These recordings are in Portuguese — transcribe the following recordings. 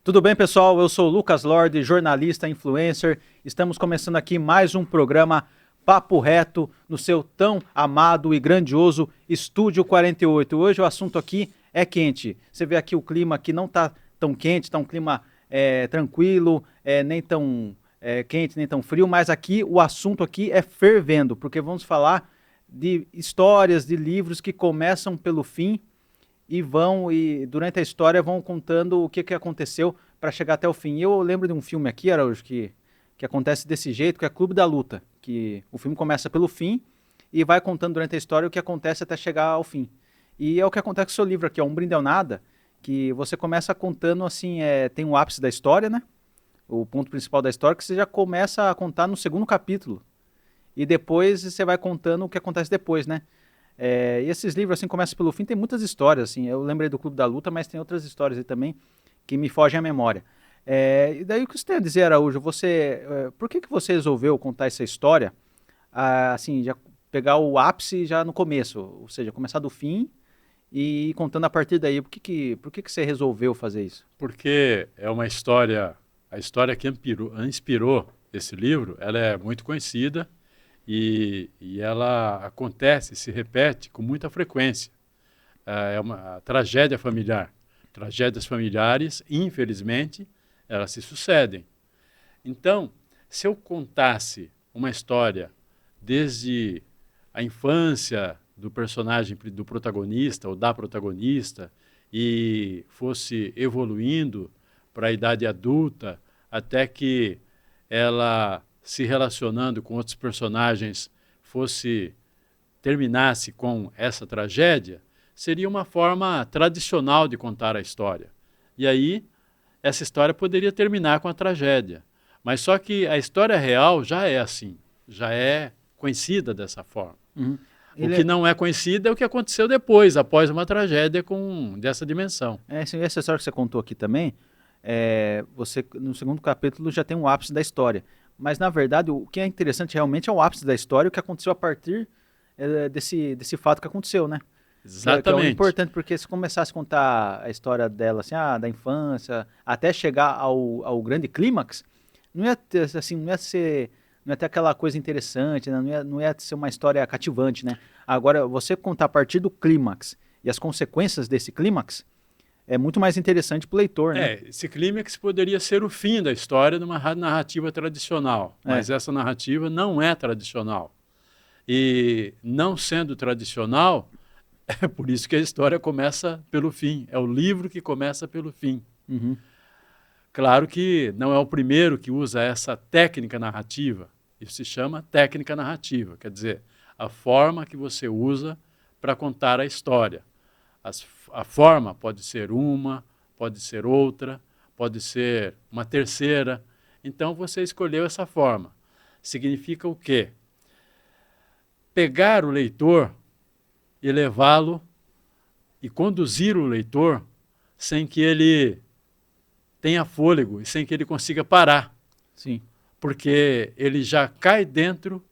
Tudo bem, pessoal? Eu sou o Lucas Lorde, jornalista, influencer. Estamos começando aqui mais um programa Papo Reto no seu tão amado e grandioso Estúdio 48. Hoje o assunto aqui é quente. Você vê aqui o clima que não está tão quente, está um clima tranquilo, nem tão quente, nem tão frio, mas aqui o assunto aqui é fervendo, porque vamos falar de histórias, de livros que começam pelo fim e durante a história vão contando o que aconteceu para chegar até o fim. E eu lembro de um filme aqui, Araújo, que acontece desse jeito, que é Clube da Luta, que o filme começa pelo fim e vai contando durante a história o que acontece até chegar ao fim. E é o que acontece com o seu livro aqui, Um Brinde ao Nada, que você começa contando assim, tem um ápice da história, né? O ponto principal da história, que você já começa a contar no segundo capítulo. E depois você vai contando o que acontece depois, né? E esses livros, assim, começam pelo fim, tem muitas histórias, assim, eu lembrei do Clube da Luta, mas tem outras histórias aí também que me fogem à memória. E daí o que você tem a dizer, Araújo, por que você resolveu contar essa história, assim, já pegar o ápice já no começo, ou seja, começar do fim e ir contando a partir daí, por que você resolveu fazer isso? Porque é uma história, a história que inspirou esse livro, ela é muito conhecida e ela acontece, se repete com muita frequência. É uma tragédia familiar. Tragédias familiares, infelizmente, elas se sucedem. Então, se eu contasse uma história desde a infância do personagem, do protagonista ou da protagonista, e fosse evoluindo para a idade adulta, até que ela, se relacionando com outros personagens, terminasse com essa tragédia, seria uma forma tradicional de contar a história. E aí, essa história poderia terminar com a tragédia. Mas só que a história real já é assim, já é conhecida dessa forma. Uhum. O que não é conhecido é o que aconteceu depois, após uma tragédia dessa dimensão. Essa história que você contou aqui também, você no segundo capítulo já tem um ápice da história. Mas, na verdade, o que é interessante realmente é o ápice da história, o que aconteceu a partir desse fato que aconteceu, né? Que é o Exatamente. importante, porque se começasse a contar a história dela, assim, da infância, até chegar ao grande clímax, não ia ter, assim, não ia ter aquela coisa interessante, né? Não ia ser uma história cativante, né? Agora, você contar a partir do clímax e as consequências desse clímax é muito mais interessante para o leitor, né? Esse clímax poderia ser o fim da história numa narrativa tradicional, É. mas essa narrativa não é tradicional. E não sendo tradicional, é por isso que a história começa pelo fim. É o livro que começa pelo fim. Uhum. Claro que não é o primeiro que usa essa técnica narrativa. Isso se chama técnica narrativa, quer dizer, a forma que você usa para contar a história. A forma pode ser uma, pode ser outra, pode ser uma terceira. Então você escolheu essa forma. Significa o quê? Pegar o leitor e levá-lo e conduzir o leitor sem que ele tenha fôlego e sem que ele consiga parar. Sim. Porque ele já cai dentro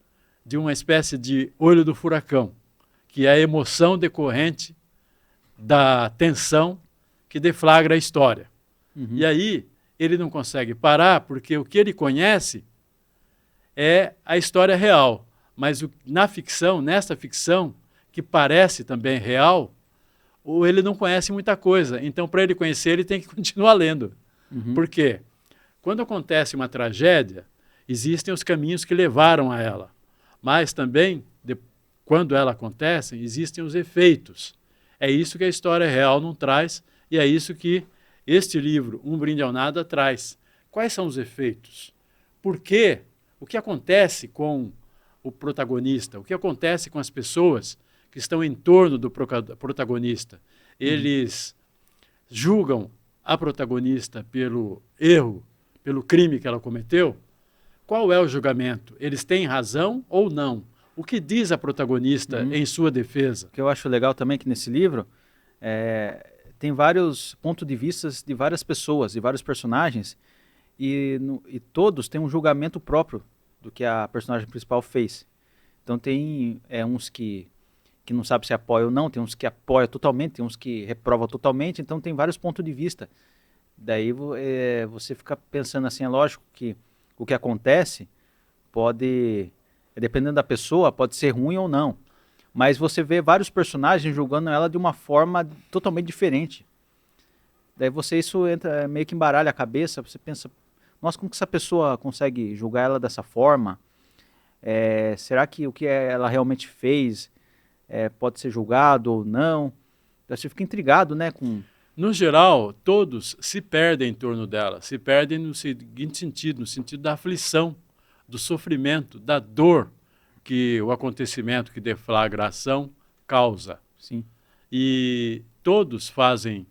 de uma espécie de olho do furacão, que é a emoção decorrente da tensão que deflagra a história. Uhum. E aí ele não consegue parar porque o que ele conhece é a história real. Mas nessa ficção, que parece também real, ele não conhece muita coisa. Então, para ele conhecer, ele tem que continuar lendo. Uhum. Por quê? Quando acontece uma tragédia, existem os caminhos que levaram a ela. Mas também, quando ela acontece, existem os efeitos. É isso que a história real não traz e é isso que este livro, Um Brinde ao Nada, traz. Quais são os efeitos? Por quê? O que acontece com o protagonista? O que acontece com as pessoas que estão em torno do protagonista? Eles julgam a protagonista pelo erro, pelo crime que ela cometeu? Qual é o julgamento? Eles têm razão ou não? O que diz a protagonista em sua defesa? O que eu acho legal também é que nesse livro tem vários pontos de vista de várias pessoas, de vários personagens, e todos têm um julgamento próprio do que a personagem principal fez. Então tem uns que não sabe se apoia ou não, tem uns que apoia totalmente, tem uns que reprova totalmente, então tem vários pontos de vista Daí você fica pensando assim, é lógico que o que acontece pode, dependendo da pessoa, pode ser ruim ou não. Mas você vê vários personagens julgando ela de uma forma totalmente diferente. Daí isso entra, meio que embaralha a cabeça, você pensa, nossa, como que essa pessoa consegue julgar ela dessa forma? Será que o que ela realmente fez pode ser julgado ou não? Daí você fica intrigado, né? No geral, todos se perdem em torno dela, se perdem no seguinte sentido, no sentido da aflição, do sofrimento, da dor que o acontecimento que deflagra a ação causa. Sim. E todos fazem,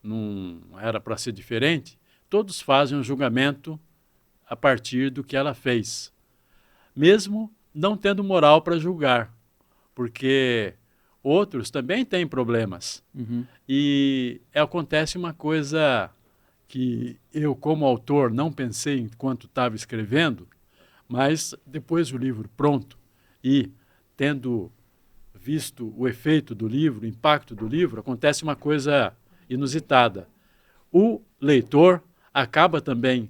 não era para ser diferente, todos fazem um julgamento a partir do que ela fez, mesmo não tendo moral para julgar, porque outros também têm problemas. Uhum. E acontece uma coisa que eu, como autor, não pensei enquanto estava escrevendo, mas depois do livro pronto e tendo visto o efeito do livro, o impacto do livro, acontece uma coisa inusitada. O leitor acaba também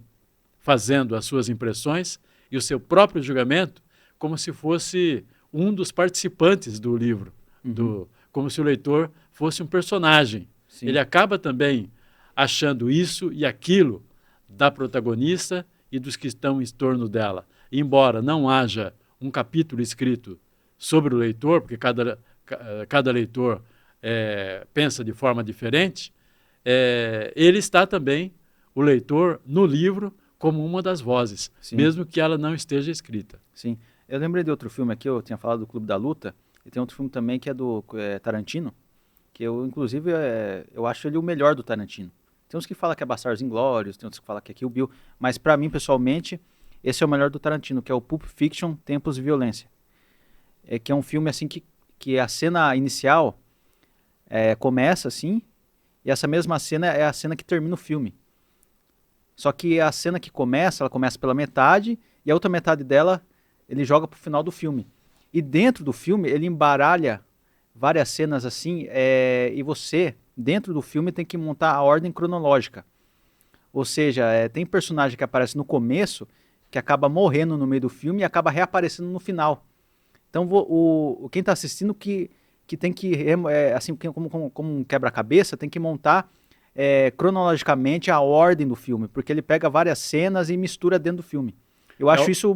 fazendo as suas impressões e o seu próprio julgamento como se fosse um dos participantes do livro, como se o leitor fosse um personagem. Sim. Ele acaba também achando isso e aquilo da protagonista e dos que estão em torno dela. E embora não haja um capítulo escrito sobre o leitor, porque cada leitor pensa de forma diferente, ele está também, o leitor, no livro, como uma das vozes, Sim. mesmo que ela não esteja escrita. Sim. Eu lembrei de outro filme aqui, eu tinha falado do Clube da Luta, e tem outro filme também que é do Tarantino, que eu, inclusive, eu acho ele o melhor do Tarantino. Tem uns que falam que é Bastardos Inglórios, tem outros que falam que é Kill Bill, mas pra mim, pessoalmente, esse é o melhor do Tarantino, que é o Pulp Fiction, Tempos de Violência. Que é um filme assim que a cena inicial começa assim, e essa mesma cena é a cena que termina o filme. Só que a cena que começa, ela começa pela metade, e a outra metade dela ele joga pro final do filme. E dentro do filme ele embaralha várias cenas assim, e você, dentro do filme, tem que montar a ordem cronológica. Ou seja, tem personagem que aparece no começo, que acaba morrendo no meio do filme e acaba reaparecendo no final. Então, quem está assistindo que tem que, assim, como um quebra-cabeça, tem que montar cronologicamente a ordem do filme, porque ele pega várias cenas e mistura dentro do filme. Eu acho isso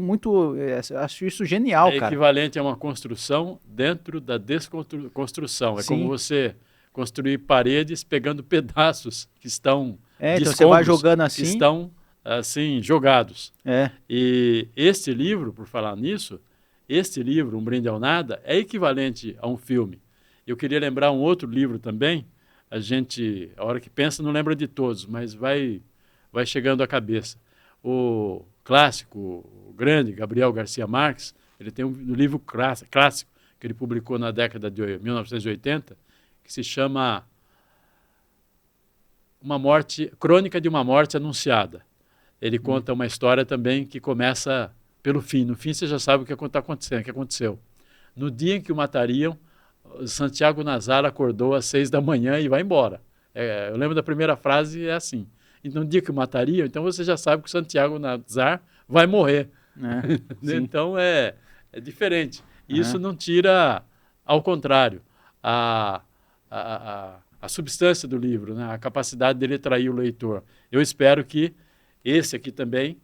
acho isso genial, cara. É equivalente a uma construção dentro da desconstrução. É Sim. como você construir paredes pegando pedaços que estão de então você vai jogando assim. que estão assim jogados. É. E este livro, por falar nisso, este livro, Um Brinde ao Nada, é equivalente a um filme. Eu queria lembrar um outro livro também. A gente, a hora que pensa, não lembra de todos, mas vai chegando à cabeça. O clássico, o grande Gabriel Garcia Marques, ele tem um livro clássico que ele publicou na década de 1980, que se chama Crônica de uma Morte Anunciada. Ele conta uma história também que começa pelo fim. No fim você já sabe o que está acontecendo, o que aconteceu. No dia em que o matariam, Santiago Nazar acordou às 6 da manhã e vai embora. Eu lembro da primeira frase, é assim. E no dia que o matariam, então você já sabe que o Santiago Nazar vai morrer. Então é diferente. Isso não tira, ao contrário, a substância do livro, né? A capacidade dele atrair o leitor. Eu espero que esse aqui também,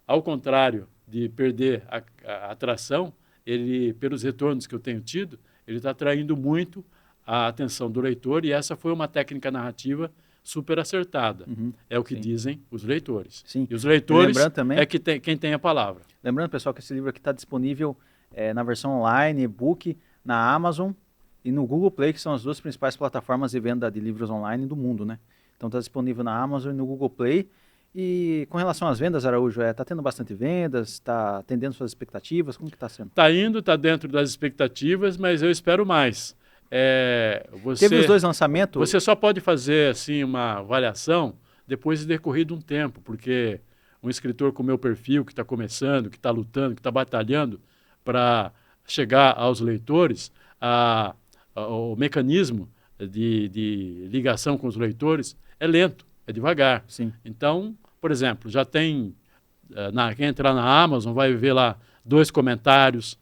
ao contrário de perder a atração, ele, pelos retornos que eu tenho tido, ele está atraindo muito a atenção do leitor, e essa foi uma técnica narrativa super acertada. É o que dizem os leitores. Sim. E os leitores também, quem tem a palavra. Lembrando, pessoal, que esse livro aqui está disponível na versão online, e-book, na Amazon e no Google Play, que são as duas principais plataformas de venda de livros online do mundo, né? Então está disponível na Amazon e no Google Play. E com relação às vendas, Araújo, está tendo bastante vendas? Está atendendo suas expectativas? Como que está sendo? Está indo, está dentro das expectativas, mas eu espero mais. Teve os dois lançamentos? Você só pode fazer assim uma avaliação depois de decorrido um tempo, porque um escritor com o meu perfil, que está começando, que está lutando, que está batalhando para chegar aos leitores, o mecanismo de ligação com os leitores é lento, é devagar. Sim. Então, por exemplo, já tem, quem entrar na Amazon vai ver lá 2 comentários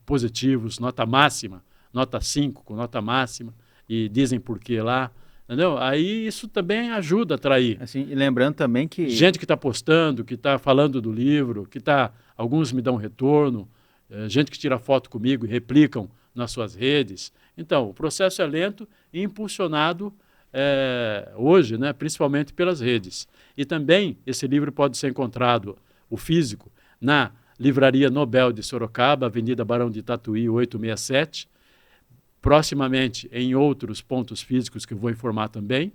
positivos, nota máxima, nota 5 com nota máxima, e dizem por que lá, entendeu? Aí isso também ajuda a atrair. Assim, e lembrando também que... Gente que está postando, que está falando do livro, alguns me dão retorno, gente que tira foto comigo e replicam nas suas redes. Então, o processo é lento e impulsionado hoje, né, principalmente pelas redes. E também esse livro pode ser encontrado, o físico, na Livraria Nobel de Sorocaba, Avenida Barão de Tatuí, 867, proximamente em outros pontos físicos que eu vou informar também,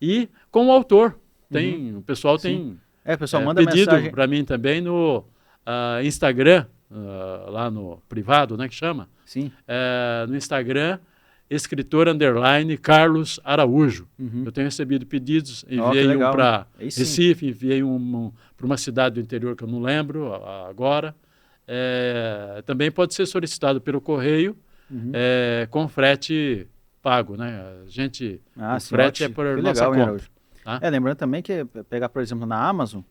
e com o autor. O pessoal tem o pessoal manda pedido mensagem para mim também no Instagram, lá no privado, né, que chama? Sim. No Instagram, escritor _ Carlos Araújo. Eu tenho recebido pedidos, enviei um para Recife, enviei um para uma cidade do interior que eu não lembro agora. Também pode ser solicitado pelo correio, com frete pago, né? O frete é por nossa conta. Tá? Lembrando também que pegar, por exemplo, na Amazon,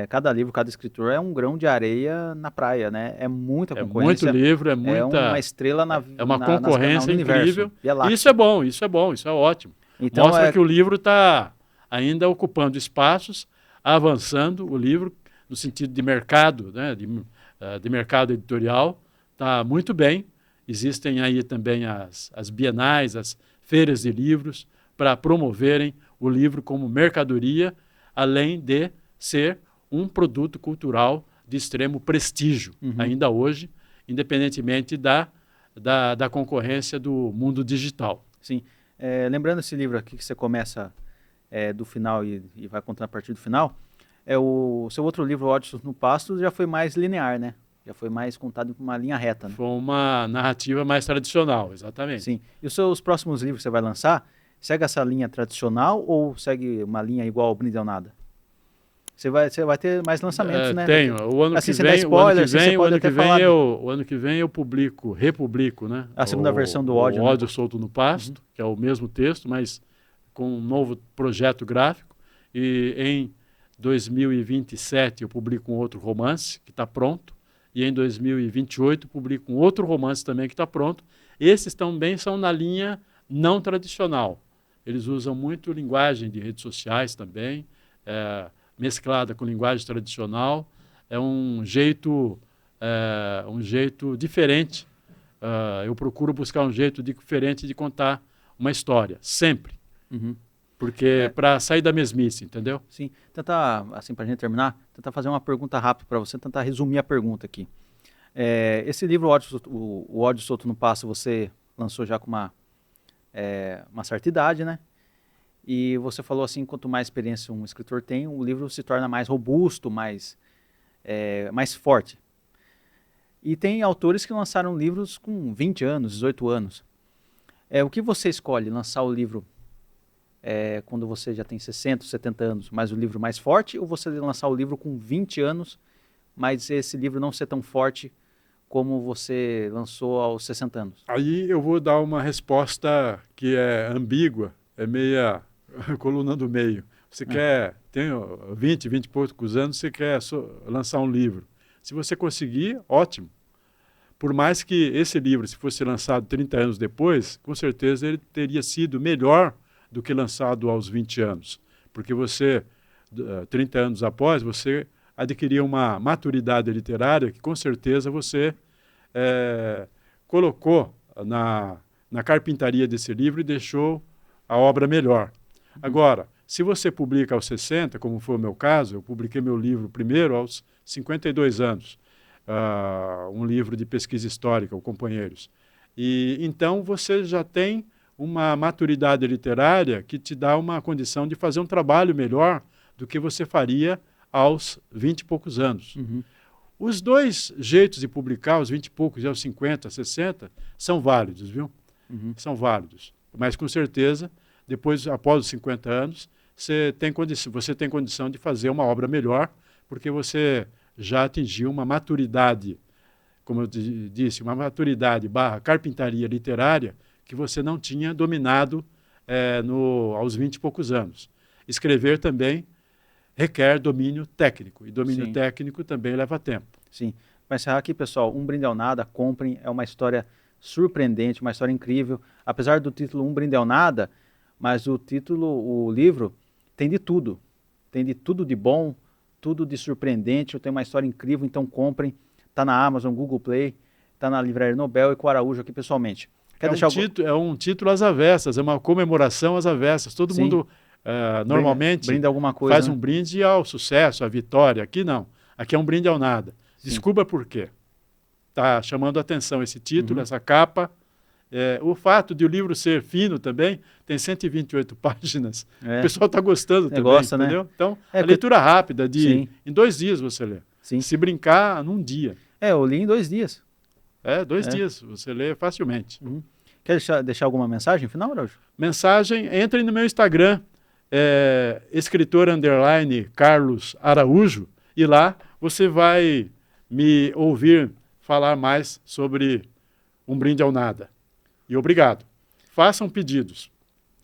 cada livro, cada escritor é um grão de areia na praia, né? É muita concorrência. É muito livro, é uma estrela é uma concorrência incrível. Isso é bom, isso é ótimo. Então, mostra que o livro está ainda ocupando espaços, avançando o livro no sentido de mercado, né? De mercado editorial, está muito bem. Existem aí também as bienais, as feiras de livros, para promoverem o livro como mercadoria, além de ser um produto cultural de extremo prestígio, ainda hoje, independentemente da concorrência do mundo digital. Sim. Lembrando esse livro aqui que você começa do final e vai contando a partir do final, o seu outro livro, Ódios no Pasto, já foi mais linear, né? Já foi mais contado em uma linha reta, né? Foi uma narrativa mais tradicional, exatamente. Sim. E os seus próximos livros que você vai lançar, segue essa linha tradicional ou segue uma linha igual ao Brinde ao Nada? Você vai ter mais lançamentos, né? Tenho. O ano que vem, o ano que vem eu republico, né? A segunda versão do Ódio. O Ódio Solto no Pasto, que é o mesmo texto, mas com um novo projeto gráfico. E em 2027 eu publico um outro romance que está pronto. E em 2028 publico um outro romance também que está pronto. Esses também são na linha não tradicional. Eles usam muito linguagem de redes sociais também, mesclada com linguagem tradicional. É um jeito diferente. Eu procuro buscar um jeito diferente de contar uma história, sempre. Porque para sair da mesmice, entendeu? Sim. Tentar, assim, para a gente terminar, tentar fazer uma pergunta rápida para você, tentar resumir a pergunta aqui. Esse livro, o Ódio Solto no Pasto, você lançou já com uma certa idade, né? E você falou assim, quanto mais experiência um escritor tem, o livro se torna mais robusto, mais forte. E tem autores que lançaram livros com 20 anos, 18 anos. O que você escolhe? Lançar o livro quando você já tem 60, 70 anos, mas o livro mais forte, ou você lançar o livro com 20 anos, mas esse livro não ser tão forte como você lançou aos 60 anos? Aí eu vou dar uma resposta que é ambígua, é meia coluna do meio. Você tem 20 e poucos anos, você quer lançar um livro. Se você conseguir, ótimo. Por mais que esse livro, se fosse lançado 30 anos depois, com certeza ele teria sido melhor do que lançado aos 20 anos. Porque você, 30 anos após, você adquiriu uma maturidade literária que com certeza você colocou na carpintaria desse livro e deixou a obra melhor. Agora, se você publica aos 60, como foi o meu caso, eu publiquei meu livro primeiro aos 52 anos, um livro de pesquisa histórica, o Companheiros. E então você já tem uma maturidade literária que te dá uma condição de fazer um trabalho melhor do que você faria aos 20 e poucos anos. Os dois jeitos de publicar, aos 20 e poucos e aos 50, 60, são válidos, viu? São válidos. Mas, com certeza, depois, após os 50 anos, você tem condição de fazer uma obra melhor, porque você já atingiu uma maturidade, como eu disse, uma maturidade / carpintaria literária que você não tinha dominado aos 20 e poucos anos. Escrever também requer domínio técnico, e domínio Sim. técnico também leva tempo. Sim. Para encerrar aqui, pessoal, Um Brinde ao Nada, comprem, é uma história surpreendente, uma história incrível. Apesar do título Um Brinde ao Nada, mas o livro, tem de tudo. Tem de tudo de bom, tudo de surpreendente, tem uma história incrível, então comprem. Está na Amazon, Google Play, está na Livraria Nobel e com o Araújo aqui pessoalmente. Quer deixar É um título às avessas, é uma comemoração às avessas. Todo Sim. mundo normalmente Brinda alguma coisa, faz né? um brinde ao sucesso, à vitória. Aqui não. Aqui é um brinde ao nada. Sim. Desculpa por quê. Está chamando a atenção esse título, essa capa. O fato de o livro ser fino também, tem 128 páginas. O pessoal está gostando também, gosta, entendeu? Né? Então, a leitura rápida, em 2 dias você lê. Sim. Se brincar, num dia. Eu li em 2 dias. 2 dias, você lê facilmente. Quer deixar alguma mensagem final, Araújo? Mensagem, entrem no meu Instagram, escritor_Carlos Araújo, e lá você vai me ouvir falar mais sobre Um Brinde ao Nada. E obrigado. Façam pedidos.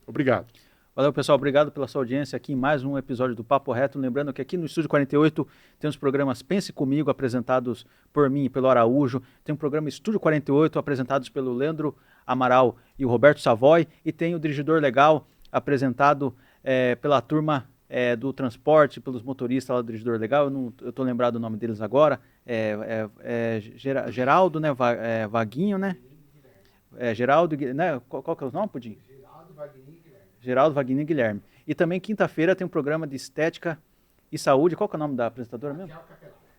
Obrigado. Valeu, pessoal. Obrigado pela sua audiência aqui em mais um episódio do Papo Reto. Lembrando que aqui no Estúdio 48 tem os programas Pense Comigo, apresentados por mim e pelo Araújo. Tem um programa Estúdio 48, apresentados pelo Leandro Amaral e o Roberto Savoy. E tem o Dirigidor Legal, apresentado pela turma do transporte, pelos motoristas lá do Dirigidor Legal. Eu estou lembrado do nome deles agora. Geraldo, né? Vaguinho, né? Geraldo, né? Qual que é o nome, Pudim? Geraldo, Vaguinho e Guilherme. E também quinta-feira tem um programa de estética e saúde. Qual que é o nome da apresentadora mesmo?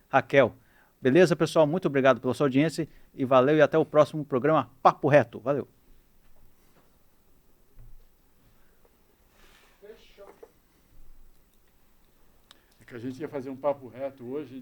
Raquel. Beleza, pessoal? Muito obrigado pela sua audiência e valeu, e até o próximo programa Papo Reto. Valeu. É que a gente ia fazer um papo reto hoje.